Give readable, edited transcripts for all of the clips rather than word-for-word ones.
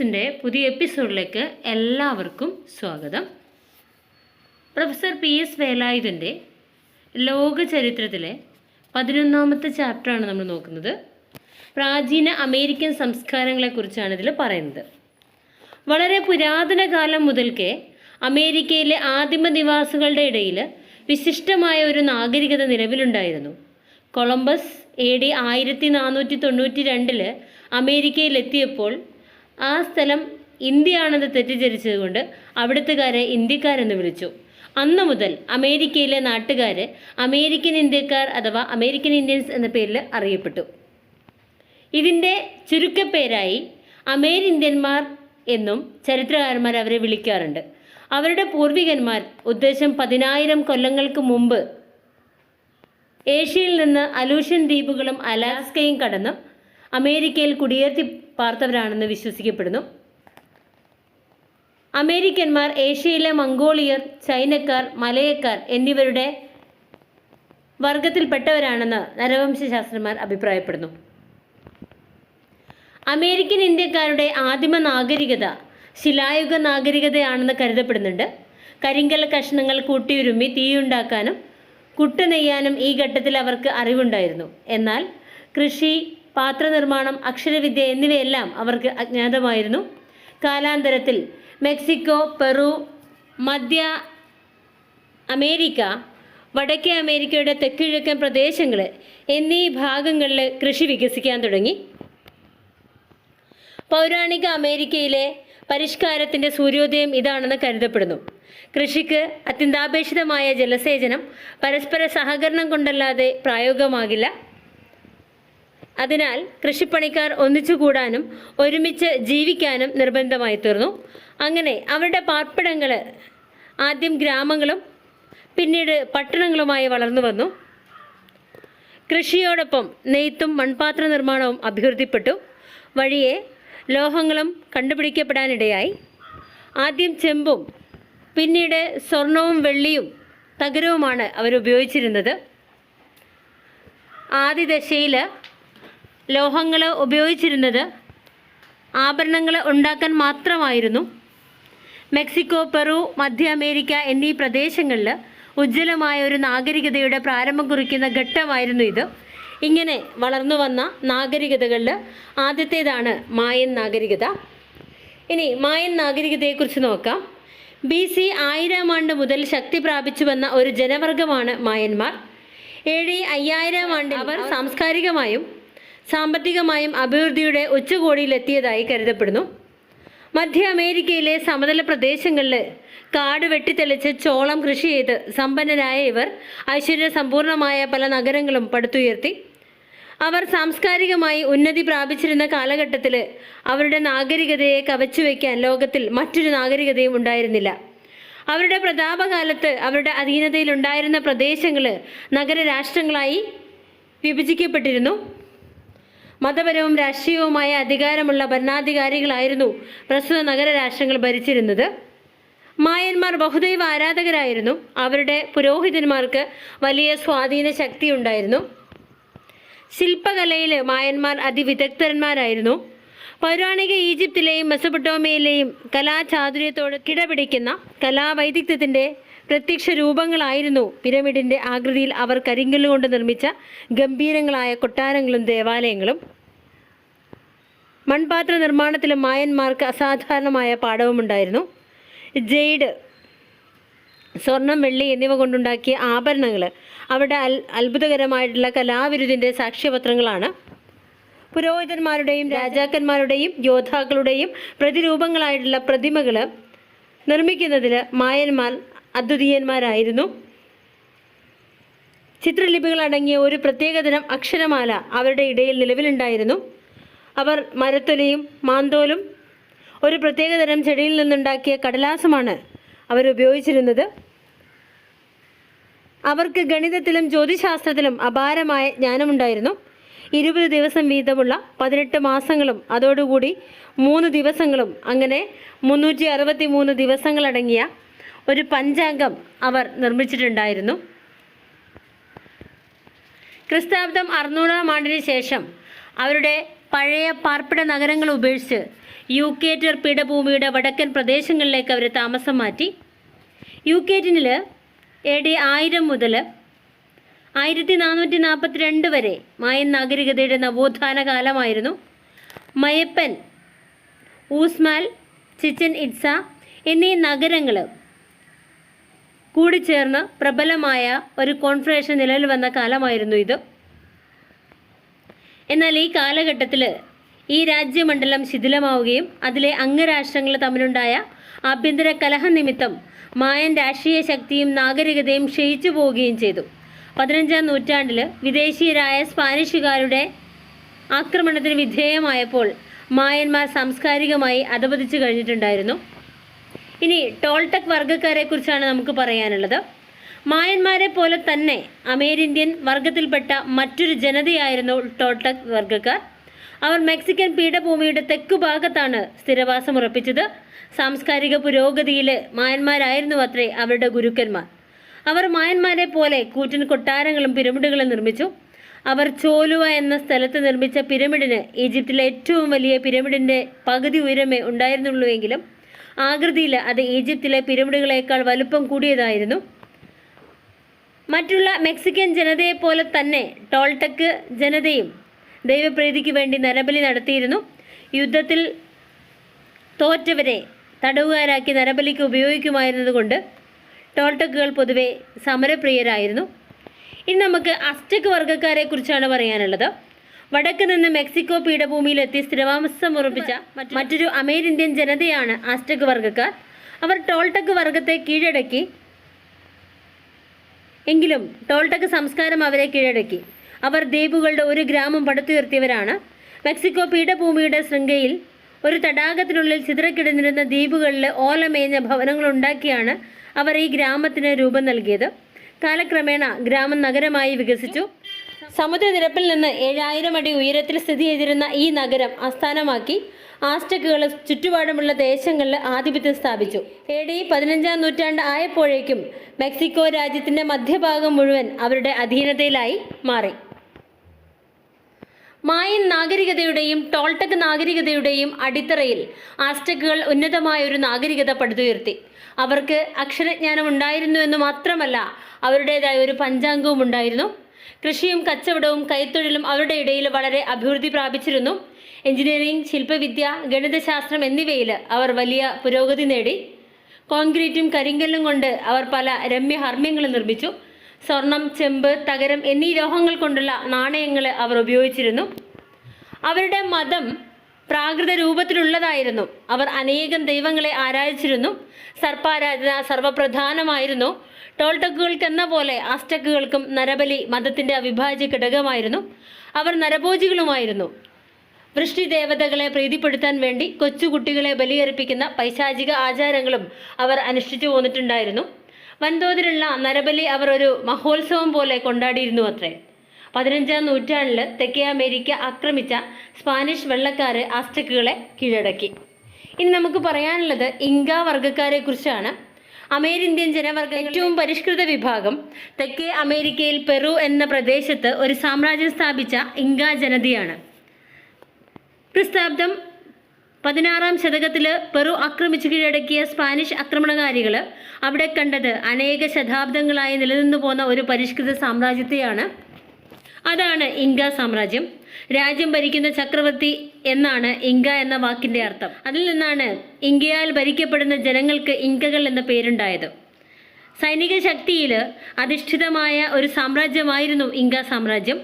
ടിപ്സിൻ്റെ പുതിയ എപ്പിസോഡിലേക്ക് എല്ലാവർക്കും സ്വാഗതം. പ്രൊഫസർ PS വേലായുധൻ്റെ ലോക ചരിത്രത്തിലെ 11ാമത്തെ ചാപ്റ്ററാണ് നമ്മൾ നോക്കുന്നത്. പ്രാചീന അമേരിക്കൻ സംസ്കാരങ്ങളെക്കുറിച്ചാണ് ഇതിൽ പറയുന്നത്. വളരെ പുരാതന കാലം മുതൽക്കേ അമേരിക്കയിലെ ആദിമ നിവാസികളുടെ ഇടയിൽ വിശിഷ്ടമായ ഒരു നാഗരികത നിലവിലുണ്ടായിരുന്നു. കൊളംബസ് AD 1492 അമേരിക്കയിലെത്തിയപ്പോൾ ആ സ്ഥലം ഇന്ത്യയാണെന്ന് തെറ്റിദ്ധരിച്ചതുകൊണ്ട് അവിടുത്തുകാരെ ഇന്ത്യക്കാരെന്ന് വിളിച്ചു. അന്നു മുതൽ അമേരിക്കയിലെ നാട്ടുകാർ അമേരിക്കൻ ഇന്ത്യക്കാർ അഥവാ അമേരിക്കൻ ഇന്ത്യൻസ് എന്ന പേരിൽ അറിയപ്പെട്ടു. ഇതിൻ്റെ ചുരുക്കപ്പേരായി അമേരിന്ത്യന്മാർ എന്നും ചരിത്രകാരന്മാർ അവരെ വിളിക്കാറുണ്ട്. അവരുടെ പൂർവികന്മാർ ഉദ്ദേശം 10,000 കൊല്ലങ്ങൾക്ക് മുമ്പ് ഏഷ്യയിൽ നിന്ന് അലൂഷ്യൻ ദ്വീപുകളും അലാസ്കയും കടന്ന് അമേരിക്കയിൽ കുടിയേറി പാർത്തവരാണെന്ന് വിശ്വസിക്കപ്പെടുന്നു. അമേരിക്കന്മാർ ഏഷ്യയിലെ മംഗോളിയർ, ചൈനക്കാർ, മലയക്കാർ എന്നിവരുടെ വർഗത്തിൽപ്പെട്ടവരാണെന്ന് നരവംശാസ്ത്രജ്ഞന്മാർ അഭിപ്രായപ്പെടുന്നു. അമേരിക്കൻ ഇന്ത്യക്കാരുടെ ആദിമ നാഗരികത ശിലായുഗ നാഗരികതയാണെന്ന് കരുതപ്പെടുന്നുണ്ട്. കരിങ്കൽ കഷ്ണങ്ങൾ കൂട്ടിയുരുമ്മി തീയുണ്ടാക്കാനും കുട്ട നെയ്യാനും ഈ ഘട്ടത്തിൽ അവർക്ക് അറിവുണ്ടായിരുന്നു. എന്നാൽ കൃഷി, പാത്രനിർമ്മാണം, അക്ഷരവിദ്യ എന്നിവയെല്ലാം അവർക്ക് അജ്ഞാതമായിരുന്നു. കാലാന്തരത്തിൽ മെക്സിക്കോ, പെറു, മധ്യ അമേരിക്ക, വടക്കേ അമേരിക്കയുടെ തെക്കുകിഴക്കൻ പ്രദേശങ്ങൾ എന്നീ ഭാഗങ്ങളിൽ കൃഷി വികസിക്കാൻ തുടങ്ങി. പൗരാണിക അമേരിക്കയിലെ പരിഷ്കാരത്തിൻ്റെ സൂര്യോദയം ഇതാണെന്ന് കരുതപ്പെടുന്നു. കൃഷിക്ക് അത്യന്താപേക്ഷിതമായ ജലസേചനം പരസ്പര സഹകരണം കൊണ്ടല്ലാതെ പ്രായോഗികമാകില്ല. അതിനാൽ കൃഷിപ്പണിക്കാർ ഒന്നിച്ചുകൂടാനും ഒരുമിച്ച് ജീവിക്കാനും നിർബന്ധമായി തീർന്നു. അങ്ങനെ അവരുടെ പാർപ്പിടങ്ങൾ ആദ്യം ഗ്രാമങ്ങളും പിന്നീട് പട്ടണങ്ങളുമായി വളർന്നു വന്നു. കൃഷിയോടൊപ്പം നെയ്ത്തും മൺപാത്ര നിർമ്മാണവും അഭിവൃദ്ധിപ്പെട്ടു. വഴിയെ ലോഹങ്ങളും കണ്ടുപിടിക്കപ്പെടാനിടയായി. ആദ്യം ചെമ്പും പിന്നീട് സ്വർണവും വെള്ളിയും തകരവുമാണ് അവരുപയോഗിച്ചിരുന്നത്. ആദ്യദശയിൽ ലോഹങ്ങൾ ഉപയോഗിച്ചിരുന്നത് ആഭരണങ്ങൾ ഉണ്ടാക്കാൻ മാത്രമായിരുന്നു. മെക്സിക്കോ, പെറു, മധ്യ അമേരിക്ക എന്നീ പ്രദേശങ്ങളിൽ ഉജ്ജ്വലമായ ഒരു നാഗരികതയുടെ പ്രാരംഭം കുറിക്കുന്ന ഘട്ടമായിരുന്നു ഇത്. ഇങ്ങനെ വളർന്നു വന്ന നാഗരികതകളിൽ ആദ്യത്തേതാണ് മായൻ നാഗരികത. ഇനി മായൻ നാഗരികതയെക്കുറിച്ച് നോക്കാം. BC 1000 ആണ്ട് മുതൽ ശക്തി പ്രാപിച്ചു വന്ന ഒരു ജനവർഗമാണ് മായന്മാർ. AD 5000 ആണ്ടിൽ അവർ സാംസ്കാരികമായും സാമ്പത്തികമായും അഭിവൃദ്ധിയുടെ ഉച്ചകോടിയിലെത്തിയതായി കരുതപ്പെടുന്നു. മധ്യ അമേരിക്കയിലെ സമതല പ്രദേശങ്ങളിൽ കാട് വെട്ടിത്തെളിച്ച് ചോളം കൃഷി ചെയ്ത് സമ്പന്നരായ ഇവർ ഐശ്വര്യസമ്പൂർണമായ പല നഗരങ്ങളും പടുത്തുയർത്തി. അവർ സാംസ്കാരികമായി ഉന്നതി പ്രാപിച്ചിരുന്ന കാലഘട്ടത്തിൽ അവരുടെ നാഗരികതയെ കവച്ചുവെക്കാൻ ലോകത്തിൽ മറ്റൊരു നാഗരികതയും ഉണ്ടായിരുന്നില്ല. അവരുടെ പ്രതാപകാലത്ത് അവരുടെ അധീനതയിലുണ്ടായിരുന്ന പ്രദേശങ്ങൾ നഗരരാഷ്ട്രങ്ങളായി വിഭജിക്കപ്പെട്ടിരുന്നു. മതപരവും രാഷ്ട്രീയവുമായ അധികാരമുള്ള ഭരണാധികാരികളായിരുന്നു പ്രസ്തുത നഗരരാഷ്ട്രങ്ങൾ ഭരിച്ചിരുന്നത്. മായന്മാർ ബഹുദൈവ ആരാധകരായിരുന്നു. അവരുടെ പുരോഹിതന്മാർക്ക് വലിയ സ്വാധീന ശക്തി ഉണ്ടായിരുന്നു. ശില്പകലയിൽ മായന്മാർ അതിവിദഗ്ധന്മാരായിരുന്നു. പൗരാണിക ഈജിപ്തിലെയും മെസൊപ്പൊട്ടേമിയയിലെയും കലാചാതുര്യത്തോട് കിടപിടിക്കുന്ന കലാവൈദഗ്ധ്യത്തിൻ്റെ പ്രത്യക്ഷ രൂപങ്ങളായിരുന്നു പിരമിഡിൻ്റെ ആകൃതിയിൽ അവർ കരിങ്കല്ലുകൊണ്ട് നിർമ്മിച്ച ഗംഭീരങ്ങളായ കൊട്ടാരങ്ങളും ദേവാലയങ്ങളും. മൺപാത്ര നിർമ്മാണത്തിലും മായന്മാർക്ക് അസാധാരണമായ പാഠവുമുണ്ടായിരുന്നു. ജെയ്ഡ്, സ്വർണം, വെള്ളി എന്നിവ കൊണ്ടുണ്ടാക്കിയ ആഭരണങ്ങൾ അവരുടെ അത്ഭുതകരമായിട്ടുള്ള കലാവിരുതിൻ്റെ സാക്ഷ്യപത്രങ്ങളാണ്. പുരോഹിതന്മാരുടെയും രാജാക്കന്മാരുടെയും യോദ്ധാക്കളുടെയും പ്രതിരൂപങ്ങളായിട്ടുള്ള പ്രതിമകൾ നിർമ്മിക്കുന്നതിൽ മായന്മാർ അദ്വിതീയന്മാരായിരുന്നു. ചിത്രലിപികളടങ്ങിയ ഒരു പ്രത്യേകതരം അക്ഷരമാല അവരുടെ ഇടയിൽ നിലവിലുണ്ടായിരുന്നു. അവർ മരത്തൊലിയും മാന്തോലും ഒരു പ്രത്യേകതരം ചെടിയിൽ നിന്നുണ്ടാക്കിയ കടലാസുമാണ് അവരുപയോഗിച്ചിരുന്നത്. അവർക്ക് ഗണിതത്തിലും ജ്യോതിശാസ്ത്രത്തിലും അപാരമായ ജ്ഞാനമുണ്ടായിരുന്നു. 20 ദിവസം വീതമുള്ള 18 മാസങ്ങളും അതോടുകൂടി 3 ദിവസങ്ങളും അങ്ങനെ 363 ദിവസങ്ങളടങ്ങിയ ഒരു പഞ്ചാംഗം അവർ നിർമ്മിച്ചിട്ടുണ്ടായിരുന്നു. ക്രിസ്താബ്ദം 600-ാം ആണ്ടിന് ശേഷം അവരുടെ പഴയ പാർപ്പിട നഗരങ്ങൾ ഉപേക്ഷിച്ച് യൂക്കേറ്റർ പീഠഭൂമിയുടെ വടക്കൻ പ്രദേശങ്ങളിലേക്ക് അവർ താമസം മാറ്റി. യൂക്കേറ്റിനിൽ AD 1000 മുതൽ 1442 വരെ മായൻ നാഗരികതയുടെ നവോത്ഥാന കാലമായിരുന്നു. മയപ്പൻ, ഊസ്മാൽ, ചിച്ചൻ ഇറ്റ്സ എന്നീ നഗരങ്ങൾ കൂടിച്ചേർന്ന് പ്രബലമായ ഒരു കോൺഫെഡറേഷൻ നിലവിൽ വന്ന കാലമായിരുന്നു ഇത്. എന്നാൽ ഈ കാലഘട്ടത്തിൽ ഈ രാജ്യമണ്ഡലം ശിഥിലമാവുകയും അതിലെ അംഗരാഷ്ട്രങ്ങൾ തമ്മിലുണ്ടായ ആഭ്യന്തര കലഹം നിമിത്തം മായൻ രാഷ്ട്രീയ ശക്തിയും നാഗരികതയും ക്ഷയിച്ചു പോവുകയും ചെയ്തു. 15-ാം നൂറ്റാണ്ടിൽ വിദേശീയരായ സ്പാനിഷുകാരുടെ ആക്രമണത്തിന് വിധേയമായപ്പോൾ മായന്മാർ സാംസ്കാരികമായി അധപതിച്ചു കഴിഞ്ഞിട്ടുണ്ടായിരുന്നു. ഇനി ടോൾടെക് വർഗ്ഗക്കാരെ കുറിച്ചാണ് നമുക്ക് പറയാനുള്ളത്. മായന്മാരെ പോലെ തന്നെ അമേരിന്ത്യൻ വർഗത്തിൽപ്പെട്ട മറ്റൊരു ജനതയായിരുന്നു ടോൾടെക് വർഗ്ഗക്കാർ. അവർ മെക്സിക്കൻ പീഠഭൂമിയുടെ തെക്കുഭാഗത്താണ് സ്ഥിരവാസം ഉറപ്പിച്ചത്. സാംസ്കാരിക പുരോഗതിയിൽ മായന്മാരായിരുന്നു അത്രേ അവരുടെ ഗുരുക്കന്മാർ. അവർ മായന്മാരെ പോലെ കൂറ്റൻ കൊട്ടാരങ്ങളും പിരമിഡുകളും നിർമ്മിച്ചു. അവർ ചോലുവ എന്ന സ്ഥലത്ത് നിർമ്മിച്ച പിരമിഡിന് ഈജിപ്തിലെ ഏറ്റവും വലിയ പിരമിഡിൻ്റെ പകുതി ഉയരമേ ഉണ്ടായിരുന്നുള്ളൂവെങ്കിലും ആകൃതിയിൽ അത് ഈജിപ്തിലെ പിരമിഡുകളേക്കാൾ വലുപ്പം കൂടിയതായിരുന്നു. മറ്റുള്ള മെക്സിക്കൻ ജനതയെപ്പോലെ തന്നെ ടോൾടെക് ജനതയും ദൈവപ്രീതിക്ക് വേണ്ടി നരബലി നടത്തിയിരുന്നു. യുദ്ധത്തിൽ തോറ്റവരെ തടവുകാരാക്കി നരബലിക്ക് ഉപയോഗിക്കുമായിരുന്നതുകൊണ്ട് ടോൾടെക്കുകൾ പൊതുവെ സമരപ്രിയരായിരുന്നു. ഇനി നമുക്ക് അസ്ടെക് വർഗ്ഗക്കാരെ കുറിച്ചാണ് പറയാനുള്ളത്. വടക്ക് നിന്ന് മെക്സിക്കോ പീഠഭൂമിയിലെത്തി സ്ഥിരവാസം ഉറപ്പിച്ച മറ്റൊരു അമേരിന്ത്യൻ ജനതയാണ് അസ്ടെക് വർഗ്ഗക്കാർ. അവർ ടോൾടെക് വർഗ്ഗത്തെ കീഴടക്കി. എങ്കിലും ടോൾടെക് സംസ്കാരം അവരെ കീഴടക്കി. അവർ ദ്വീപുകളുടെ ഒരു ഗ്രാമം പടുത്തുയർത്തിയവരാണ്. മെക്സിക്കോ പീഠഭൂമിയുടെ ശൃംഖയിൽ ഒരു തടാകത്തിനുള്ളിൽ ചിതറക്കിടന്നിരുന്ന ദ്വീപുകളിൽ ഓലമേഞ്ഞ ഭവനങ്ങളുണ്ടാക്കിയാണ് അവർ ഈ ഗ്രാമത്തിന് രൂപം നൽകിയത്. കാലക്രമേണ ഗ്രാമം നഗരമായി വികസിച്ചു. സമുദ്രനിരപ്പിൽ നിന്ന് 7000 അടി ഉയരത്തിൽ സ്ഥിതി ചെയ്തിരുന്ന ഈ നഗരം ആസ്ഥാനമാക്കി ആസ്റ്റക്കുകൾ ചുറ്റുപാടുമുള്ള ദേശങ്ങളിൽ ആധിപത്യം സ്ഥാപിച്ചു. AD 15-ാം നൂറ്റാണ്ട് ആയപ്പോഴേക്കും മെക്സിക്കോ രാജ്യത്തിൻ്റെ മധ്യഭാഗം മുഴുവൻ അവരുടെ അധീനതയിലായി മാറി. മായൻ നാഗരികതയുടെയും ടോൾടെക് നാഗരികതയുടെയും അടിത്തറയിൽ ആസ്റ്റക്കുകൾ ഉന്നതമായ ഒരു നാഗരികത പടുത്തുയർത്തി. അവർക്ക് അക്ഷരജ്ഞാനം ഉണ്ടായിരുന്നു എന്ന് മാത്രമല്ല, അവരുടേതായ ഒരു പഞ്ചാംഗവും ഉണ്ടായിരുന്നു. കൃഷിയും കച്ചവടവും കൈത്തൊഴിലും അവരുടെ ഇടയിൽ വളരെ അഭിവൃദ്ധി പ്രാപിച്ചിരുന്നു. എഞ്ചിനീയറിംഗ്, ശില്പവിദ്യ, ഗണിതശാസ്ത്രം എന്നിവയിൽ അവർ വലിയ പുരോഗതി നേടി. കോൺക്രീറ്റും കരിങ്കല്ലും കൊണ്ട് അവർ പല രമ്യഹർമ്മ്യങ്ങളും നിർമ്മിച്ചു. സ്വർണം, ചെമ്പ്, തകരം എന്നീ ലോഹങ്ങൾ കൊണ്ടുള്ള നാണയങ്ങൾ അവർ ഉപയോഗിച്ചിരുന്നു. അവരുടെ മതം പ്രാകൃത രൂപത്തിലുള്ളതായിരുന്നു. അവർ അനേകം ദൈവങ്ങളെ ആരാധിച്ചിരുന്നു. സർപ്പാരാധന സർവപ്രധാനമായിരുന്നു. ടോൾടെക്കുകൾക്കെന്ന പോലെ ആസ്റ്റക്കുകൾക്കും നരബലി മതത്തിൻ്റെ അവിഭാജ്യ ഘടകമായിരുന്നു. അവർ നരഭോജികളുമായിരുന്നു. വൃഷ്ടി ദേവതകളെ പ്രീതിപ്പെടുത്താൻ വേണ്ടി കൊച്ചുകുട്ടികളെ ബലിയർപ്പിക്കുന്ന പൈശാചിക ആചാരങ്ങളും അവർ അനുഷ്ഠിച്ചു പോന്നിട്ടുണ്ടായിരുന്നു. വൻതോതിലുള്ള നരബലി അവർ ഒരു മഹോത്സവം പോലെ കൊണ്ടാടിയിരുന്നു അത്രേ. 15-ാം നൂറ്റാണ്ടിൽ തെക്കേ അമേരിക്ക ആക്രമിച്ച സ്പാനിഷ് വെള്ളക്കാർ ആസ്റ്റക്കുകളെ കീഴടക്കി. ഇനി നമുക്ക് പറയാനുള്ളത് ഇങ്ക വർഗ്ഗക്കാരെ കുറിച്ചാണ്. അമേരിന്ത്യൻ ജനവർഗ ഏറ്റവും പരിഷ്കൃത വിഭാഗം തെക്കേ അമേരിക്കയിൽ പെറു എന്ന പ്രദേശത്ത് ഒരു സാമ്രാജ്യം സ്ഥാപിച്ച ഇങ്ക ജനതയാണ്. ക്രിസ്താബ്ദം 16-ാം ശതകത്തിൽ പെറു ആക്രമിച്ചു കീഴടക്കിയ സ്പാനിഷ് ആക്രമണകാരികൾ അവിടെ കണ്ടത് അനേക ശതാബ്ദങ്ങളായി നിലനിന്നു പോന്ന ഒരു പരിഷ്കൃത സാമ്രാജ്യത്തെയാണ്. അതാണ് ഇങ്ക സാമ്രാജ്യം. രാജ്യം ഭരിക്കുന്ന ചക്രവർത്തി എന്നാണ് ഇങ്ക എന്ന വാക്കിൻ്റെ അർത്ഥം. അതിൽ നിന്നാണ് ഇങ്കയാൽ ഭരിക്കപ്പെടുന്ന ജനങ്ങൾക്ക് ഇങ്കകൾ എന്ന പേരുണ്ടായത്. സൈനിക ശക്തിയിൽ അധിഷ്ഠിതമായ ഒരു സാമ്രാജ്യമായിരുന്നു ഇങ്ക സാമ്രാജ്യം.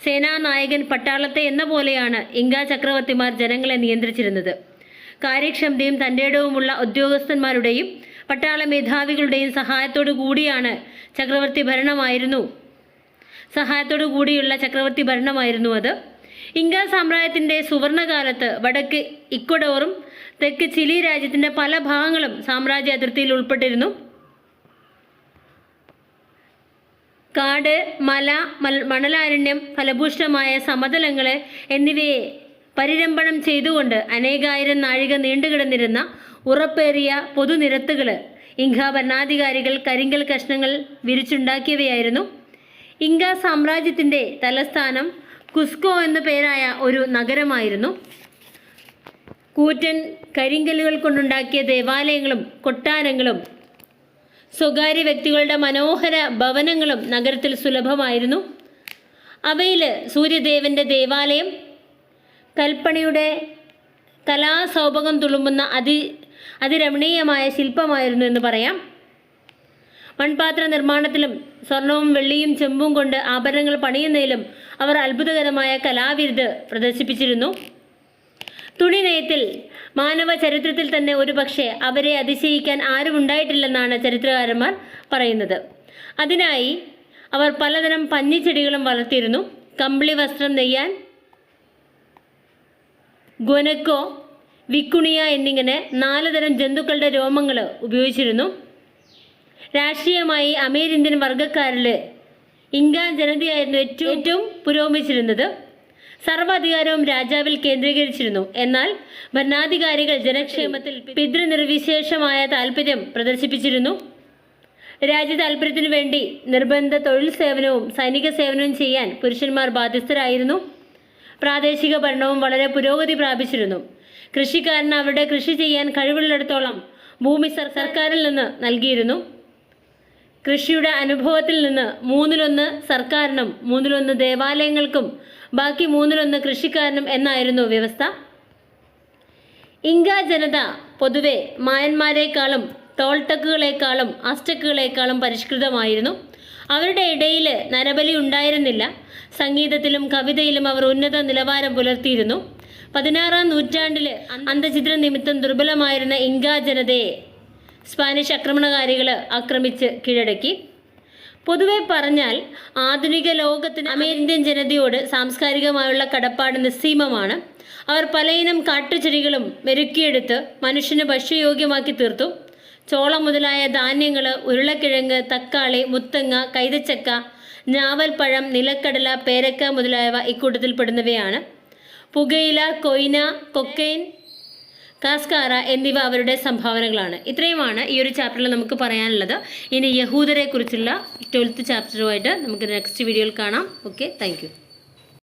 സേനാനായകൻ പട്ടാളത്തെ എന്ന പോലെയാണ് ഇങ്ക ചക്രവർത്തിമാർ ജനങ്ങളെ നിയന്ത്രിച്ചിരുന്നത്. കാര്യക്ഷമതയും തൻ്റെടവുമുള്ള ഉദ്യോഗസ്ഥന്മാരുടെയും പട്ടാള മേധാവികളുടെയും സഹായത്തോടു കൂടിയുള്ള ചക്രവർത്തി ഭരണമായിരുന്നു അത്. ഇങ്ക സാമ്രാജ്യത്തിൻ്റെ സുവർണകാലത്ത് വടക്ക് ഇക്വഡോറും തെക്ക് ചിലി രാജ്യത്തിൻ്റെ പല ഭാഗങ്ങളും സാമ്രാജ്യ അതിർത്തിയിൽ ഉൾപ്പെട്ടിരുന്നു. കാട്, മല, മണലാരണ്യം, ഫലഭൂഷ്ടമായ സമതലങ്ങൾ എന്നിവയെ പരിരംഭണം ചെയ്തുകൊണ്ട് അനേകായിരം നാഴിക നീണ്ടുകിടന്നിരുന്ന ഉറപ്പേറിയ പൊതുനിരത്തുകൾ ഇങ്ക ഭരണാധികാരികൾ കരിങ്കൽ കഷ്ണങ്ങൾ വിരിച്ചുണ്ടാക്കിയവയായിരുന്നു. ഇങ്ക സാമ്രാജ്യത്തിൻ്റെ തലസ്ഥാനം കുസ്കോ എന്നു പേരായ ഒരു നഗരമായിരുന്നു. കൂറ്റൻ കരിങ്കല്ലുകൾ കൊണ്ടുണ്ടാക്കിയ ദേവാലയങ്ങളും കൊട്ടാരങ്ങളും സ്വകാര്യ വ്യക്തികളുടെ മനോഹര ഭവനങ്ങളും നഗരത്തിൽ സുലഭമായിരുന്നു. അവയിൽ സൂര്യദേവൻ്റെ ദേവാലയം കൽപ്പണിയുടെ കലാസൗഭകം തുളുമ്പുന്ന അതിരമണീയമായ ശില്പമായിരുന്നു എന്ന് പറയാം. മൺപാത്ര നിർമ്മാണത്തിലും സ്വർണവും വെള്ളിയും ചെമ്പും കൊണ്ട് ആഭരണങ്ങൾ പണിയുന്നതിലും അവർ അത്ഭുതകരമായ കലാവിരുത് പ്രദർശിപ്പിച്ചിരുന്നു. തുണി നെയ്ത്തിൽ മാനവ ചരിത്രത്തിൽ തന്നെ ഒരുപക്ഷെ അവരെ അതിശയിക്കാൻ ആരുമുണ്ടായിട്ടില്ലെന്നാണ് ചരിത്രകാരന്മാർ പറയുന്നത്. അതിനായി അവർ പലതരം പഞ്ഞിച്ചെടികളും വളർത്തിയിരുന്നു. കമ്പിളി വസ്ത്രം നെയ്യാൻ ഗൊനക്കോ, വിക്കുണിയ എന്നിങ്ങനെ 4 തരം ജന്തുക്കളുടെ രോമങ്ങൾ ഉപയോഗിച്ചിരുന്നു. രാഷ്ട്രീയമായി അമേരിന്ത്യൻ വർഗ്ഗക്കാരിൽ ഇങ്ക ജനതയായിരുന്നു ഏറ്റവും പുരോഗമിച്ചിരുന്നത്. സർവ്വാധികാരവും രാജാവിൽ കേന്ദ്രീകരിച്ചിരുന്നു. എന്നാൽ ഭരണാധികാരികൾ ജനക്ഷേമത്തിൽ പിതൃനിർവിശേഷമായ താല്പര്യം പ്രദർശിപ്പിച്ചിരുന്നു. രാജ്യ താല്പര്യത്തിനു വേണ്ടി നിർബന്ധ തൊഴിൽ സേവനവും സൈനിക സേവനവും ചെയ്യാൻ പുരുഷന്മാർ ബാധ്യസ്ഥരായിരുന്നു. പ്രാദേശിക ഭരണവും വളരെ പുരോഗതി പ്രാപിച്ചിരുന്നു. കൃഷിക്കാരന് അവരുടെ കൃഷി ചെയ്യാൻ കഴിവുള്ളിടത്തോളം ഭൂമി സർക്കാരിൽ നിന്ന് നൽകിയിരുന്നു. കൃഷിയുടെ അനുഭവത്തിൽ നിന്ന് 1/3 സർക്കാരിനും 1/3 ദേവാലയങ്ങൾക്കും ബാക്കി 1/3 കൃഷിക്കാരനും എന്നായിരുന്നു വ്യവസ്ഥ. ഇങ്ക ജനത പൊതുവെ മായന്മാരെക്കാളും ടോൾട്ടക്കുകളെക്കാളും അസ്റ്റക്കുകളെക്കാളും പരിഷ്കൃതമായിരുന്നു. അവരുടെ ഇടയിൽ നരബലി ഉണ്ടായിരുന്നില്ല. സംഗീതത്തിലും കവിതയിലും അവർ ഉന്നത നിലവാരം പുലർത്തിയിരുന്നു. 16-ാം നൂറ്റാണ്ടിൽ അന്തഛിദ്ര നിമിത്തം ദുർബലമായിരുന്ന ഇങ്ക ജനതയെ സ്പാനിഷ് ആക്രമണകാരികൾ ആക്രമിച്ച് കീഴടക്കി. പൊതുവെ പറഞ്ഞാൽ ആധുനിക ലോകത്തിന് അമേരിക്കൻ ജനതയോട് സാംസ്കാരികമായുള്ള കടപ്പാട് നിസ്സീമമാണ്. അവർ പലയിനം കാട്ടുചെടികളും മെരുക്കിയെടുത്ത് മനുഷ്യന് ഭക്ഷ്യയോഗ്യമാക്കി തീർത്തു. ചോളം മുതലായ ധാന്യങ്ങൾ, ഉരുളക്കിഴങ്ങ്, തക്കാളി, മുത്തങ്ങ, കൈതച്ചക്ക, ഞാവൽപ്പഴം, നിലക്കടല, പേരക്ക മുതലായവ ഇക്കൂട്ടത്തിൽപ്പെടുന്നവയാണ്. പുകയില, കൊയ്ന, കൊക്കൈൻ, കാസ്കാര എന്നിവ അവരുടെ സംഭാവനകളാണ്. ഇത്രയുമാണ് ഈ ഒരു ചാപ്റ്ററിൽ നമുക്ക് പറയാനുള്ളത്. ഇനി യഹൂദരെ കുറിച്ചുള്ള 12th ചാപ്റ്ററുമായിട്ട് നമുക്ക് നെക്സ്റ്റ് വീഡിയോയിൽ കാണാം. Okay, thank you.